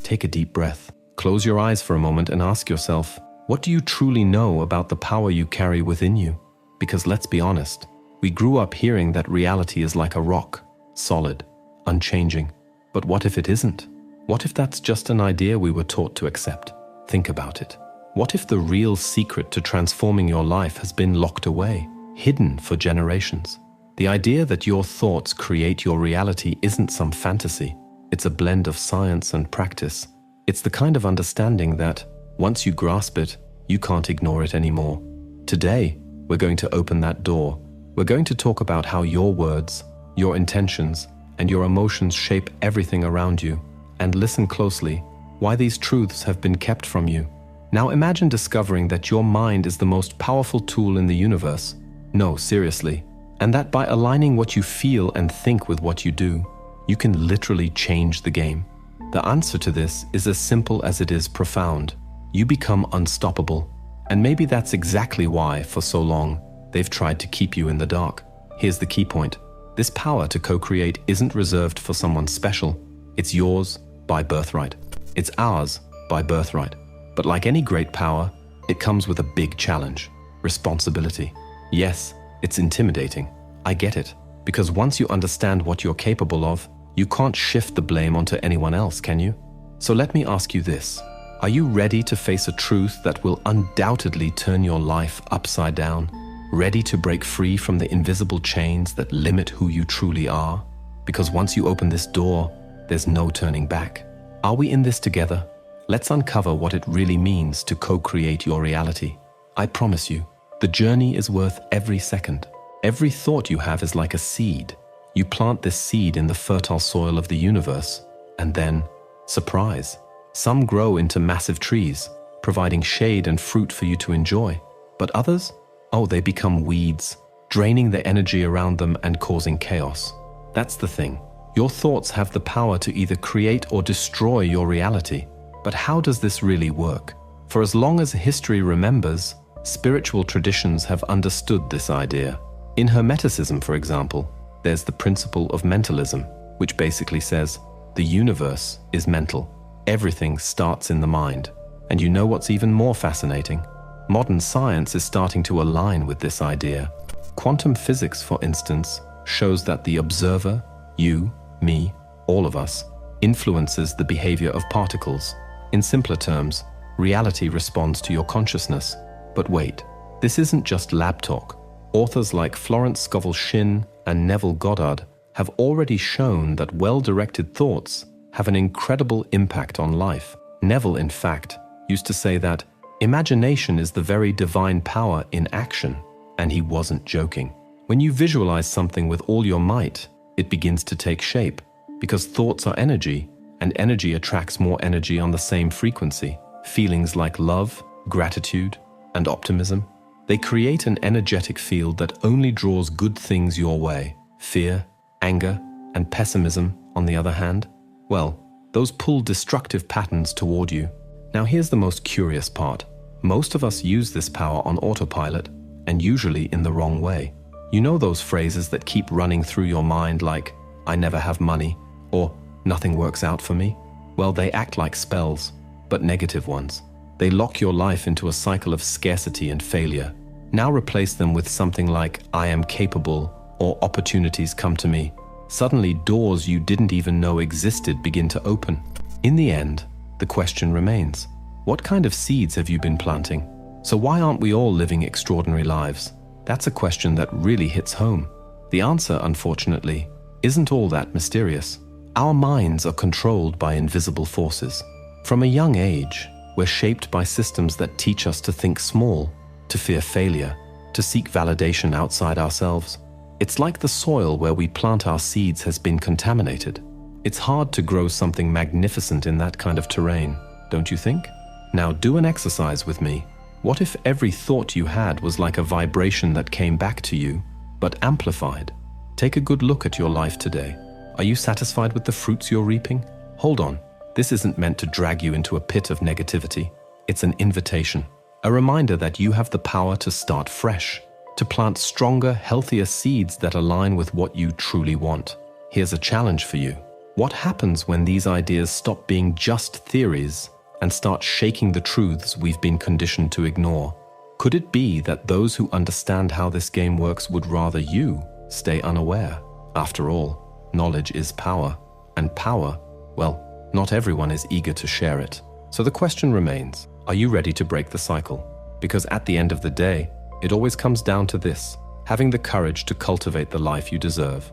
Take a deep breath. Close your eyes for a moment and ask yourself, what do you truly know about the power you carry within you? Because let's be honest, we grew up hearing that reality is like a rock, solid, unchanging. But what if it isn't? What if that's just an idea we were taught to accept? Think about it. What if the real secret to transforming your life has been locked away, hidden for generations? The idea that your thoughts create your reality isn't some fantasy. It's a blend of science and practice. It's the kind of understanding that, once you grasp it, you can't ignore it anymore. Today, we're going to open that door. We're going to talk about how your words, your intentions, and your emotions shape everything around you. And listen closely, why these truths have been kept from you. Now imagine discovering that your mind is the most powerful tool in the universe. No, seriously. And that by aligning what you feel and think with what you do, you can literally change the game. The answer to this is as simple as it is profound. You become unstoppable. And maybe that's exactly why, for so long, they've tried to keep you in the dark. Here's the key point. This power to co-create isn't reserved for someone special. It's yours by birthright. It's ours by birthright. But like any great power, it comes with a big challenge: responsibility. Yes, it's intimidating. I get it. Because once you understand what you're capable of, you can't shift the blame onto anyone else, can you? So let me ask you this. Are you ready to face a truth that will undoubtedly turn your life upside down? Ready to break free from the invisible chains that limit who you truly are? Because once you open this door, there's no turning back. Are we in this together? Let's uncover what it really means to co-create your reality. I promise you, the journey is worth every second. Every thought you have is like a seed. You plant this seed in the fertile soil of the universe, and then, surprise, some grow into massive trees, providing shade and fruit for you to enjoy. But others? Oh, they become weeds, draining the energy around them and causing chaos. That's the thing. Your thoughts have the power to either create or destroy your reality. But how does this really work? For as long as history remembers, spiritual traditions have understood this idea. In Hermeticism, for example, there's the principle of mentalism, which basically says, the universe is mental. Everything starts in the mind. And you know what's even more fascinating? Modern science is starting to align with this idea. Quantum physics, for instance, shows that the observer, you, me, all of us, influences the behavior of particles. In simpler terms, reality responds to your consciousness. But wait, this isn't just lab talk. Authors like Florence Scovel Shinn and Neville Goddard have already shown that well-directed thoughts have an incredible impact on life. Neville, in fact, used to say that imagination is the very divine power in action, and he wasn't joking. When you visualize something with all your might, it begins to take shape, because thoughts are energy, and energy attracts more energy on the same frequency. Feelings like love, gratitude, and optimism, they create an energetic field that only draws good things your way. Fear, anger, and pessimism, on the other hand, well, those pull destructive patterns toward you. Now here's the most curious part. Most of us use this power on autopilot, and usually in the wrong way. You know those phrases that keep running through your mind like, I never have money, or nothing works out for me? Well, they act like spells, but negative ones. They lock your life into a cycle of scarcity and failure. Now replace them with something like, I am capable, or opportunities come to me. Suddenly, doors you didn't even know existed begin to open. In the end, the question remains, what kind of seeds have you been planting? So why aren't we all living extraordinary lives? That's a question that really hits home. The answer, unfortunately, isn't all that mysterious. Our minds are controlled by invisible forces. From a young age, we're shaped by systems that teach us to think small, to fear failure, to seek validation outside ourselves. It's like the soil where we plant our seeds has been contaminated. It's hard to grow something magnificent in that kind of terrain, don't you think? Now do an exercise with me. What if every thought you had was like a vibration that came back to you, but amplified? Take a good look at your life today. Are you satisfied with the fruits you're reaping? Hold on. This isn't meant to drag you into a pit of negativity. It's an invitation, a reminder that you have the power to start fresh, to plant stronger, healthier seeds that align with what you truly want. Here's a challenge for you. What happens when these ideas stop being just theories and start shaking the truths we've been conditioned to ignore? Could it be that those who understand how this game works would rather you stay unaware? After all, knowledge is power, and power, well, not everyone is eager to share it. So the question remains, are you ready to break the cycle? Because at the end of the day, it always comes down to this: having the courage to cultivate the life you deserve.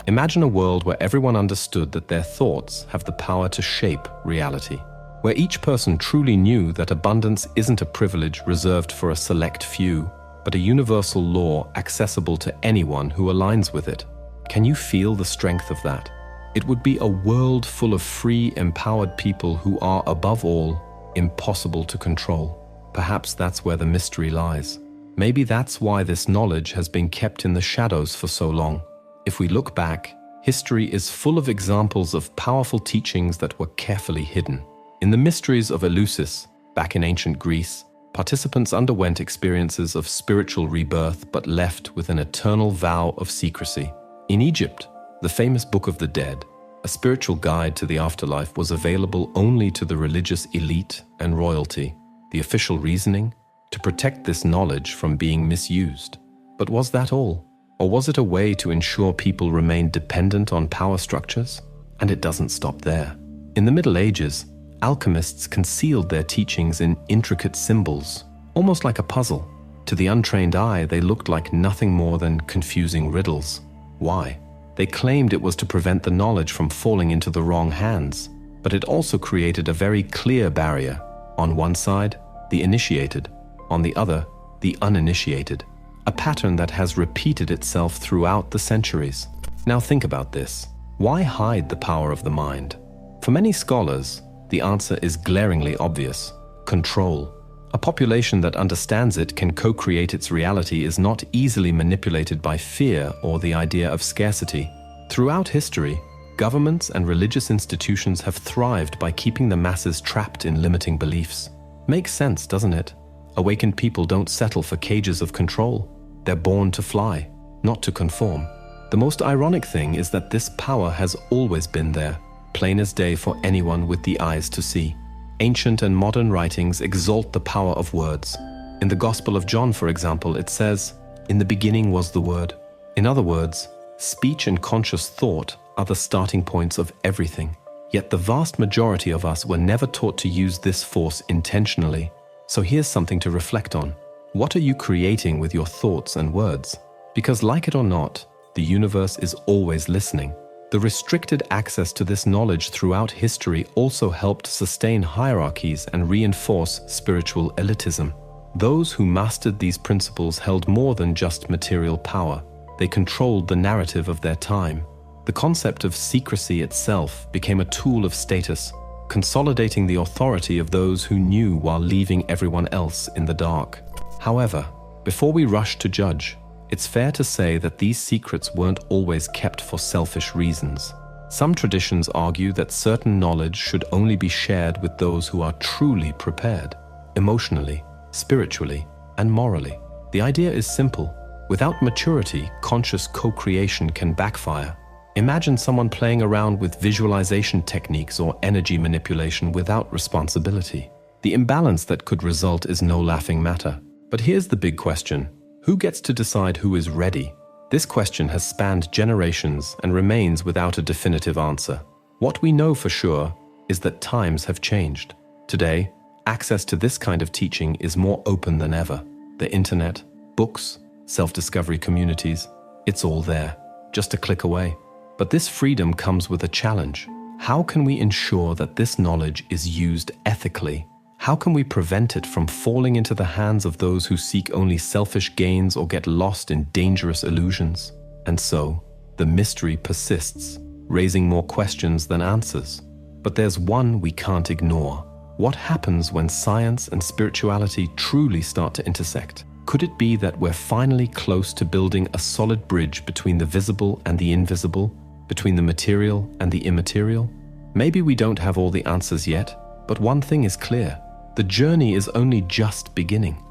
Imagine a world where everyone understood that their thoughts have the power to shape reality, where each person truly knew that abundance isn't a privilege reserved for a select few, but a universal law accessible to anyone who aligns with it. Can you feel the strength of that? It would be a world full of free, empowered people who are, above all, impossible to control. Perhaps that's where the mystery lies. Maybe that's why this knowledge has been kept in the shadows for so long. If we look back, history is full of examples of powerful teachings that were carefully hidden. In the mysteries of Eleusis, back in ancient Greece, participants underwent experiences of spiritual rebirth but left with an eternal vow of secrecy. In Egypt, the famous Book of the Dead, a spiritual guide to the afterlife, was available only to the religious elite and royalty. The official reasoning? To protect this knowledge from being misused. But was that all? Or was it a way to ensure people remained dependent on power structures? And it doesn't stop there. In the Middle Ages, alchemists concealed their teachings in intricate symbols, almost like a puzzle. To the untrained eye, they looked like nothing more than confusing riddles. Why? They claimed it was to prevent the knowledge from falling into the wrong hands, but it also created a very clear barrier. On one side, the initiated; on the other, the uninitiated. A pattern that has repeated itself throughout the centuries. Now think about this. Why hide the power of the mind? For many scholars, the answer is glaringly obvious: control. A population that understands it can co-create its reality is not easily manipulated by fear or the idea of scarcity. Throughout history, governments and religious institutions have thrived by keeping the masses trapped in limiting beliefs. Makes sense, doesn't it? Awakened people don't settle for cages of control. They're born to fly, not to conform. The most ironic thing is that this power has always been there, plain as day for anyone with the eyes to see. Ancient and modern writings exalt the power of words. In the Gospel of John, for example, it says, "In the beginning was the Word." In other words, speech and conscious thought are the starting points of everything. Yet the vast majority of us were never taught to use this force intentionally. So here's something to reflect on. What are you creating with your thoughts and words? Because like it or not, the universe is always listening. The restricted access to this knowledge throughout history also helped sustain hierarchies and reinforce spiritual elitism. Those who mastered these principles held more than just material power. They controlled the narrative of their time. The concept of secrecy itself became a tool of status, consolidating the authority of those who knew while leaving everyone else in the dark. However, before we rush to judge, it's fair to say that these secrets weren't always kept for selfish reasons. Some traditions argue that certain knowledge should only be shared with those who are truly prepared, emotionally, spiritually, and morally. The idea is simple. Without maturity, conscious co-creation can backfire. Imagine someone playing around with visualization techniques or energy manipulation without responsibility. The imbalance that could result is no laughing matter. But here's the big question. Who gets to decide who is ready? This question has spanned generations and remains without a definitive answer. What we know for sure is that times have changed. Today, access to this kind of teaching is more open than ever. The internet, books, self-discovery communities, it's all there, just a click away. But this freedom comes with a challenge. How can we ensure that this knowledge is used ethically? How can we prevent it from falling into the hands of those who seek only selfish gains or get lost in dangerous illusions? And so, the mystery persists, raising more questions than answers. But there's one we can't ignore. What happens when science and spirituality truly start to intersect? Could it be that we're finally close to building a solid bridge between the visible and the invisible, between the material and the immaterial? Maybe we don't have all the answers yet, but one thing is clear. The journey is only just beginning.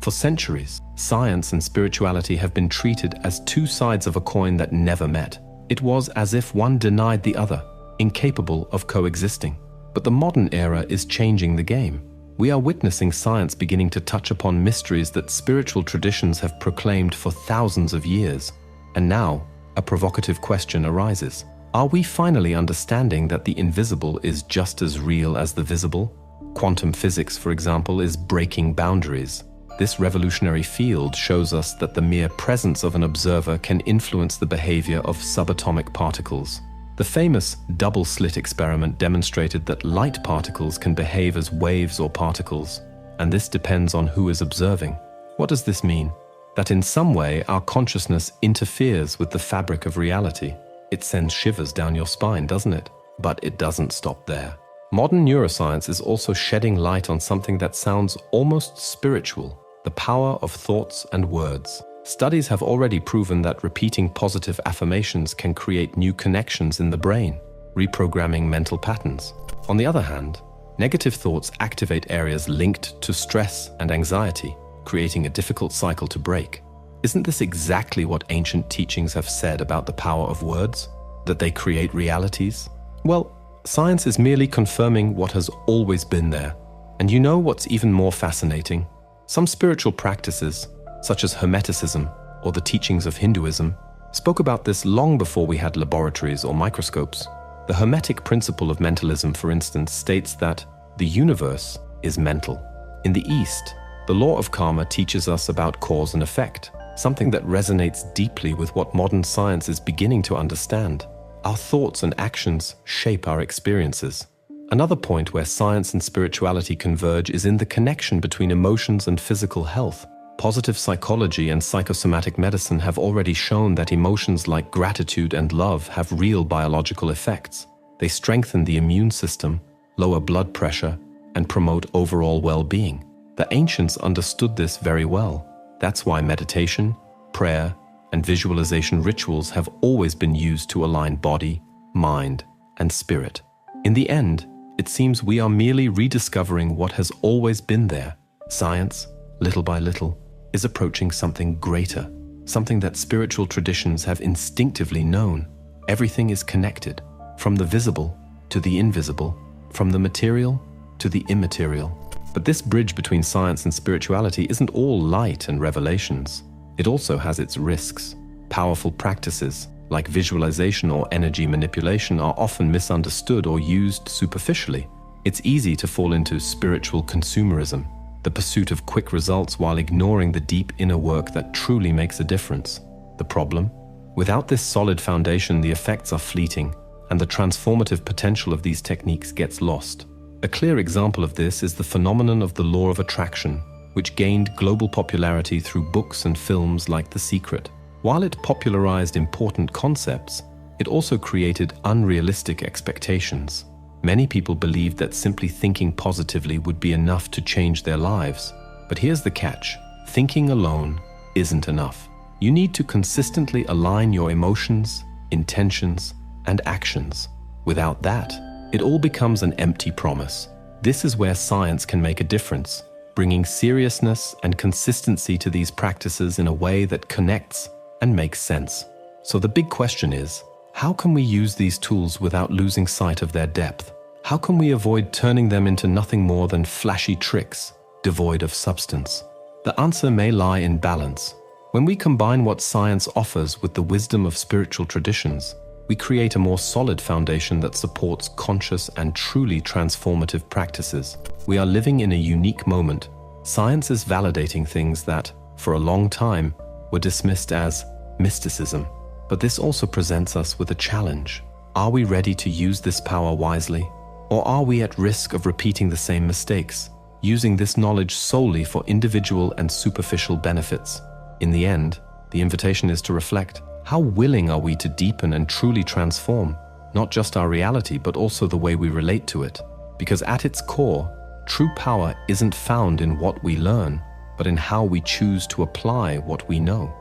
For centuries, science and spirituality have been treated as two sides of a coin that never met. It was as if one denied the other, incapable of coexisting. But the modern era is changing the game. We are witnessing science beginning to touch upon mysteries that spiritual traditions have proclaimed for thousands of years. And now, a provocative question arises. Are we finally understanding that the invisible is just as real as the visible? Quantum physics, for example, is breaking boundaries. This revolutionary field shows us that the mere presence of an observer can influence the behavior of subatomic particles. The famous double-slit experiment demonstrated that light particles can behave as waves or particles, and this depends on who is observing. What does this mean? That in some way our consciousness interferes with the fabric of reality. It sends shivers down your spine, doesn't it? But it doesn't stop there. Modern neuroscience is also shedding light on something that sounds almost spiritual: the power of thoughts and words. Studies have already proven that repeating positive affirmations can create new connections in the brain, reprogramming mental patterns. On the other hand, negative thoughts activate areas linked to stress and anxiety, creating a difficult cycle to break. Isn't this exactly what ancient teachings have said about the power of words? That they create realities? Well, science is merely confirming what has always been there. And you know what's even more fascinating? Some spiritual practices, such as Hermeticism or the teachings of Hinduism, spoke about this long before we had laboratories or microscopes. The Hermetic principle of mentalism, for instance, states that the universe is mental. In the East, the law of karma teaches us about cause and effect, something that resonates deeply with what modern science is beginning to understand. Our thoughts and actions shape our experiences. Another point where science and spirituality converge is in the connection between emotions and physical health. Positive psychology and psychosomatic medicine have already shown that emotions like gratitude and love have real biological effects. They strengthen the immune system, lower blood pressure, and promote overall well-being. The ancients understood this very well. That's why meditation, prayer, and visualization rituals have always been used to align body, mind, and spirit. In the end, it seems we are merely rediscovering what has always been there. Science, little by little, is approaching something greater, something that spiritual traditions have instinctively known. Everything is connected, from the visible to the invisible, from the material to the immaterial. But this bridge between science and spirituality isn't all light and revelations. It also has its risks. Powerful practices, like visualization or energy manipulation, are often misunderstood or used superficially. It's easy to fall into spiritual consumerism, the pursuit of quick results while ignoring the deep inner work that truly makes a difference. The problem? Without this solid foundation, the effects are fleeting, and the transformative potential of these techniques gets lost. A clear example of this is the phenomenon of the law of attraction, which gained global popularity through books and films like The Secret. While it popularized important concepts, it also created unrealistic expectations. Many people believed that simply thinking positively would be enough to change their lives. But here's the catch: thinking alone isn't enough. You need to consistently align your emotions, intentions, and actions. Without that, it all becomes an empty promise. This is where science can make a difference, bringing seriousness and consistency to these practices in a way that connects and makes sense. So the big question is, how can we use these tools without losing sight of their depth? How can we avoid turning them into nothing more than flashy tricks, devoid of substance? The answer may lie in balance. When we combine what science offers with the wisdom of spiritual traditions, we create a more solid foundation that supports conscious and truly transformative practices. We are living in a unique moment. Science is validating things that, for a long time, were dismissed as mysticism. But this also presents us with a challenge. Are we ready to use this power wisely? Or are we at risk of repeating the same mistakes, using this knowledge solely for individual and superficial benefits? In the end, the invitation is to reflect. How willing are we to deepen and truly transform, not just our reality, but also the way we relate to it? Because at its core, true power isn't found in what we learn, but in how we choose to apply what we know.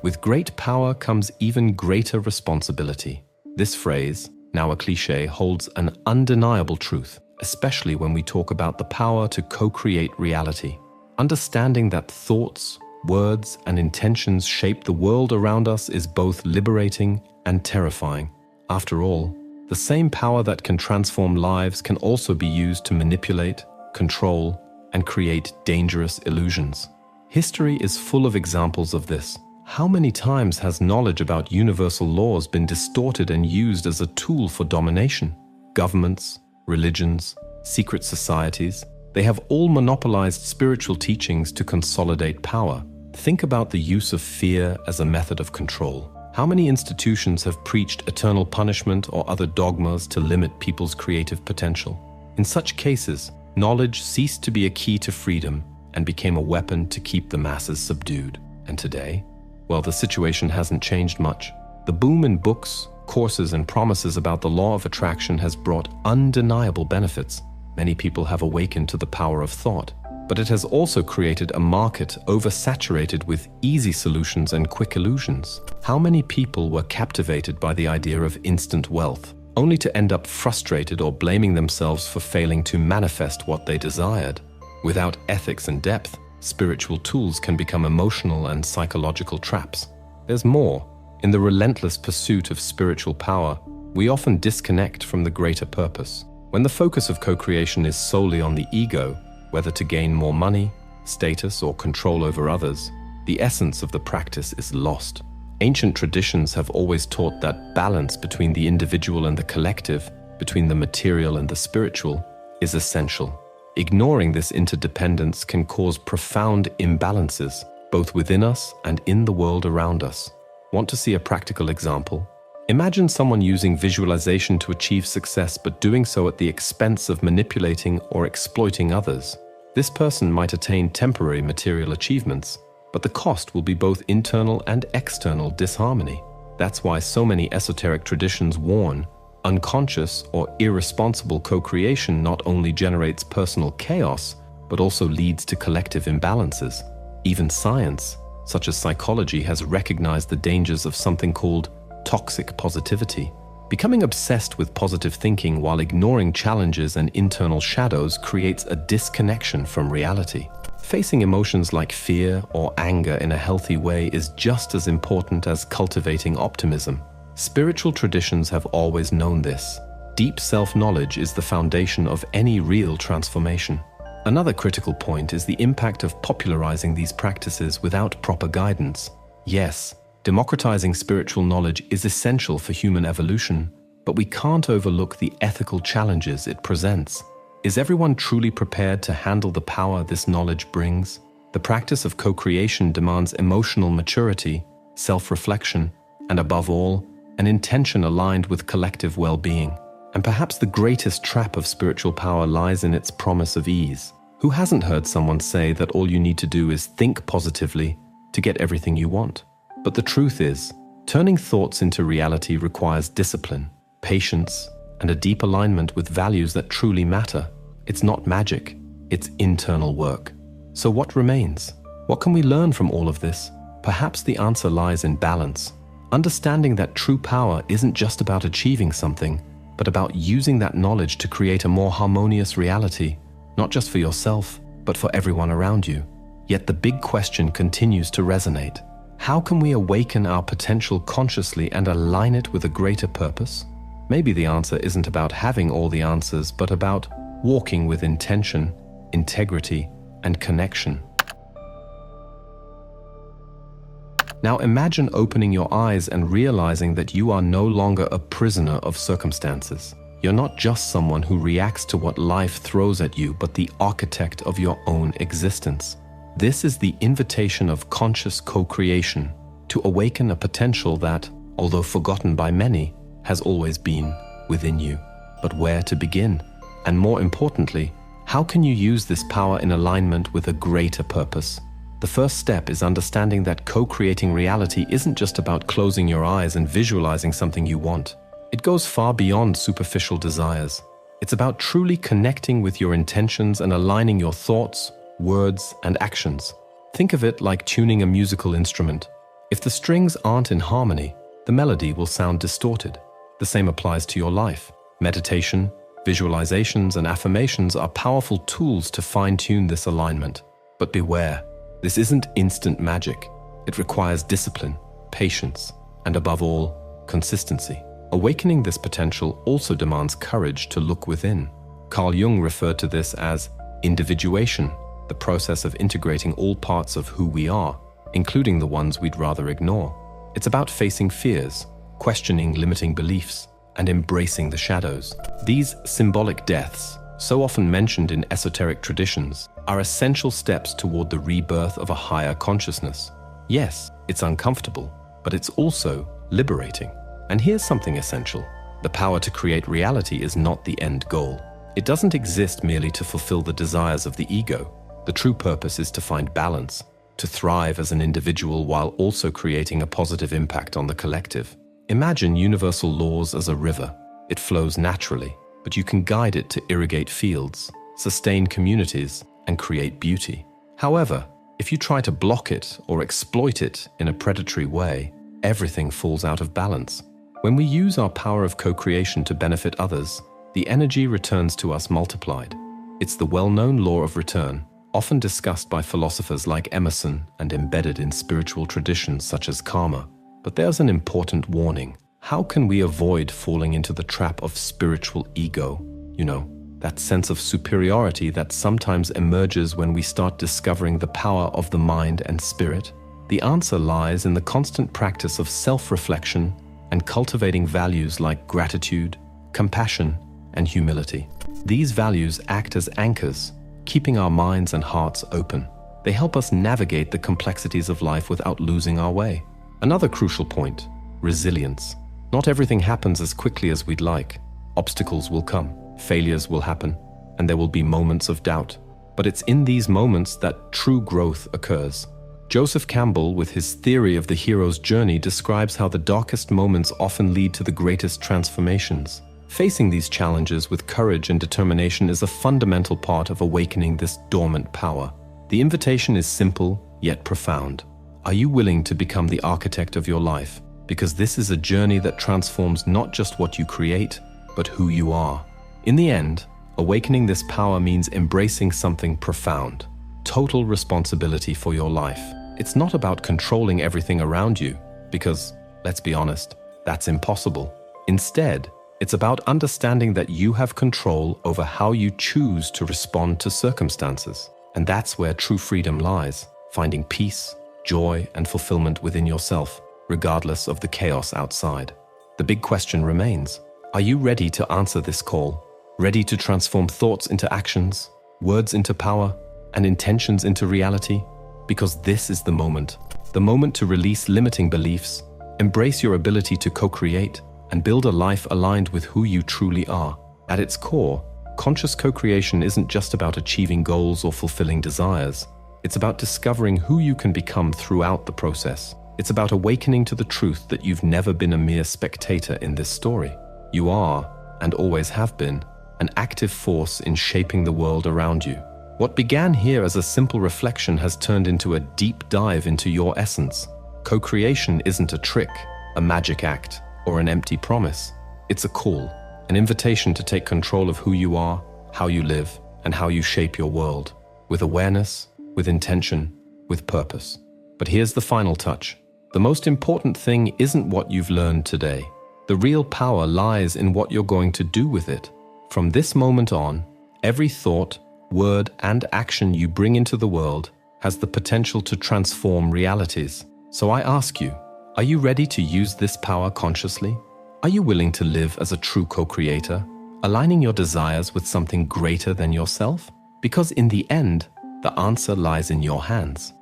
With great power comes even greater responsibility. This phrase, now a cliché, holds an undeniable truth. especially when we talk about the power to co-create reality. Understanding that thoughts, words, and intentions shape the world around us is both liberating and terrifying. After all, the same power that can transform lives can also be used to manipulate, control, and create dangerous illusions. History is full of examples of this. How many times has knowledge about universal laws been distorted and used as a tool for domination? Governments, religions, secret societies, they have all monopolized spiritual teachings to consolidate power. Think about the use of fear as a method of control. How many institutions have preached eternal punishment or other dogmas to limit people's creative potential? In such cases, knowledge ceased to be a key to freedom and became a weapon to keep the masses subdued. And today, well, the situation hasn't changed much. The boom in books, courses, and promises about the law of attraction has brought undeniable benefits. Many people have awakened to the power of thought, but it has also created a market oversaturated with easy solutions and quick illusions. How many people were captivated by the idea of instant wealth, only to end up frustrated or blaming themselves for failing to manifest what they desired? Without ethics and depth, spiritual tools can become emotional and psychological traps. There's more. In the relentless pursuit of spiritual power, we often disconnect from the greater purpose. When the focus of co-creation is solely on the ego, whether to gain more money, status, or control over others, the essence of the practice is lost. Ancient traditions have always taught that balance between the individual and the collective, between the material and the spiritual, is essential. Ignoring this interdependence can cause profound imbalances, both within us and in the world around us. Want to see a practical example? Imagine someone using visualization to achieve success, but doing so at the expense of manipulating or exploiting others. This person might attain temporary material achievements, but the cost will be both internal and external disharmony. That's why so many esoteric traditions warn unconscious or irresponsible co-creation not only generates personal chaos, but also leads to collective imbalances. Even science, such as psychology, has recognized the dangers of something called toxic positivity. Becoming obsessed with positive thinking while ignoring challenges and internal shadows creates a disconnection from reality. Facing emotions like fear or anger in a healthy way is just as important as cultivating optimism. Spiritual traditions have always known this. Deep self-knowledge is the foundation of any real transformation. Another critical point is the impact of popularizing these practices without proper guidance. Yes, democratizing spiritual knowledge is essential for human evolution, but we can't overlook the ethical challenges it presents. Is everyone truly prepared to handle the power this knowledge brings? The practice of co-creation demands emotional maturity, self-reflection, and above all, an intention aligned with collective well-being. And perhaps the greatest trap of spiritual power lies in its promise of ease. Who hasn't heard someone say that all you need to do is think positively to get everything you want? But the truth is, turning thoughts into reality requires discipline, patience, and a deep alignment with values that truly matter. It's not magic, it's internal work. So what remains? What can we learn from all of this? Perhaps the answer lies in balance. Understanding that true power isn't just about achieving something, but about using that knowledge to create a more harmonious reality, not just for yourself, but for everyone around you. Yet the big question continues to resonate. How can we awaken our potential consciously and align it with a greater purpose? Maybe the answer isn't about having all the answers, but about walking with intention, integrity, and connection. Now imagine opening your eyes and realizing that you are no longer a prisoner of circumstances. You're not just someone who reacts to what life throws at you, but the architect of your own existence. This is the invitation of conscious co-creation, to awaken a potential that, although forgotten by many, has always been within you. But where to begin? And more importantly, how can you use this power in alignment with a greater purpose? The first step is understanding that co-creating reality isn't just about closing your eyes and visualizing something you want. It goes far beyond superficial desires. It's about truly connecting with your intentions and aligning your thoughts, words, and actions. Think of it like tuning a musical instrument. If the strings aren't in harmony, the melody will sound distorted. The same applies to your life. Meditation, Visualizations and affirmations are powerful tools to fine-tune this alignment. But beware, this isn't instant magic. It requires discipline, patience, and above all, consistency. Awakening this potential also demands courage to look within. Carl Jung referred to this as individuation, the process of integrating all parts of who we are, including the ones we'd rather ignore. It's about facing fears, questioning limiting beliefs, and embracing the shadows. These symbolic deaths, so often mentioned in esoteric traditions, are essential steps toward the rebirth of a higher consciousness. Yes, it's uncomfortable, but it's also liberating. And here's something essential. The power to create reality is not the end goal. It doesn't exist merely to fulfill the desires of the ego. The true purpose is to find balance, to thrive as an individual while also creating a positive impact on the collective. Imagine universal laws as a river. It flows naturally, but you can guide it to irrigate fields, sustain communities, and create beauty. However, if you try to block it or exploit it in a predatory way, everything falls out of balance. When we use our power of co-creation to benefit others, the energy returns to us multiplied. It's the well-known law of return, often discussed by philosophers like Emerson and embedded in spiritual traditions such as karma. But there's an important warning. How can we avoid falling into the trap of spiritual ego? You know, that sense of superiority that sometimes emerges when we start discovering the power of the mind and spirit? The answer lies in the constant practice of self-reflection and cultivating values like gratitude, compassion, and humility. These values act as anchors, keeping our minds and hearts open. They help us navigate the complexities of life without losing our way. Another crucial point, resilience. Not everything happens as quickly as we'd like. Obstacles will come, failures will happen, and there will be moments of doubt. But it's in these moments that true growth occurs. Joseph Campbell, with his theory of the hero's journey, describes how the darkest moments often lead to the greatest transformations. Facing these challenges with courage and determination is a fundamental part of awakening this dormant power. The invitation is simple, yet profound. Are you willing to become the architect of your life? Because this is a journey that transforms not just what you create, but who you are. In the end, awakening this power means embracing something profound. Total responsibility for your life. It's not about controlling everything around you, because, let's be honest, that's impossible. Instead, it's about understanding that you have control over how you choose to respond to circumstances. And that's where true freedom lies, finding peace, joy, and fulfillment within yourself, regardless of the chaos outside. The big question remains, are you ready to answer this call? Ready to transform thoughts into actions, words into power, and intentions into reality? Because this is the moment to release limiting beliefs, embrace your ability to co-create, and build a life aligned with who you truly are. At its core, conscious co-creation isn't just about achieving goals or fulfilling desires. It's about discovering who you can become throughout the process. It's about awakening to the truth that you've never been a mere spectator in this story. You are, and always have been, an active force in shaping the world around you. What began here as a simple reflection has turned into a deep dive into your essence. Co-creation isn't a trick, a magic act, or an empty promise. It's a call, an invitation to take control of who you are, how you live, and how you shape your world, with awareness, with intention, with purpose. But here's the final touch. The most important thing isn't what you've learned today. The real power lies in what you're going to do with it. From this moment on, every thought, word, and action you bring into the world has the potential to transform realities. So I ask you, are you ready to use this power consciously? Are you willing to live as a true co-creator, aligning your desires with something greater than yourself? Because in the end, the answer lies in your hands.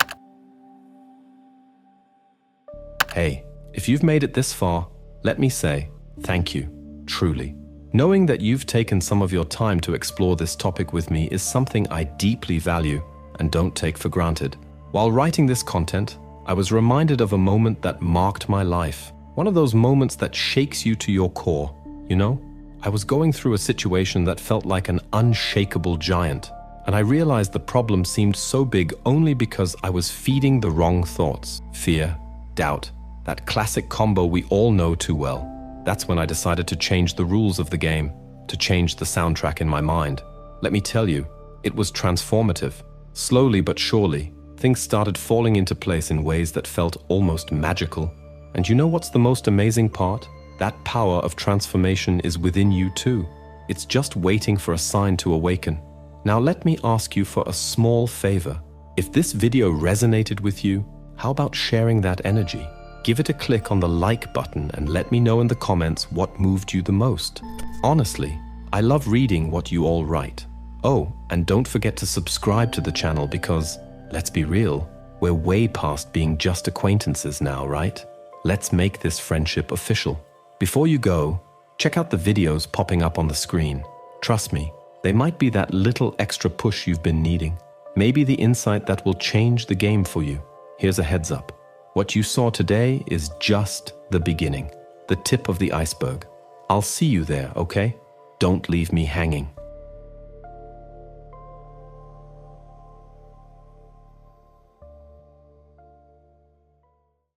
Hey, if you've made it this far, let me say thank you, truly. Knowing that you've taken some of your time to explore this topic with me is something I deeply value and don't take for granted. While writing this content, I was reminded of a moment that marked my life. One of those moments that shakes you to your core. You know, I was going through a situation that felt like an unshakable giant, and I realized the problem seemed so big only because I was feeding the wrong thoughts. Fear, doubt, that classic combo we all know too well. That's when I decided to change the rules of the game. to change the soundtrack in my mind. Let me tell you, it was transformative. Slowly but surely, things started falling into place in ways that felt almost magical. And you know what's the most amazing part? That power of transformation is within you too. It's just waiting for a sign to awaken. Now let me ask you for a small favor. If this video resonated with you, how about sharing that energy? Give it a click on the like button and let me know in the comments what moved you the most. Honestly, I love reading what you all write. Oh, and don't forget to subscribe to the channel because, let's be real, we're way past being just acquaintances now, right? Let's make this friendship official. Before you go, check out the videos popping up on the screen. Trust me, they might be that little extra push you've been needing. Maybe the insight that will change the game for you. Here's a heads up. What you saw today is just the beginning, the tip of the iceberg. I'll see you there, okay? Don't leave me hanging.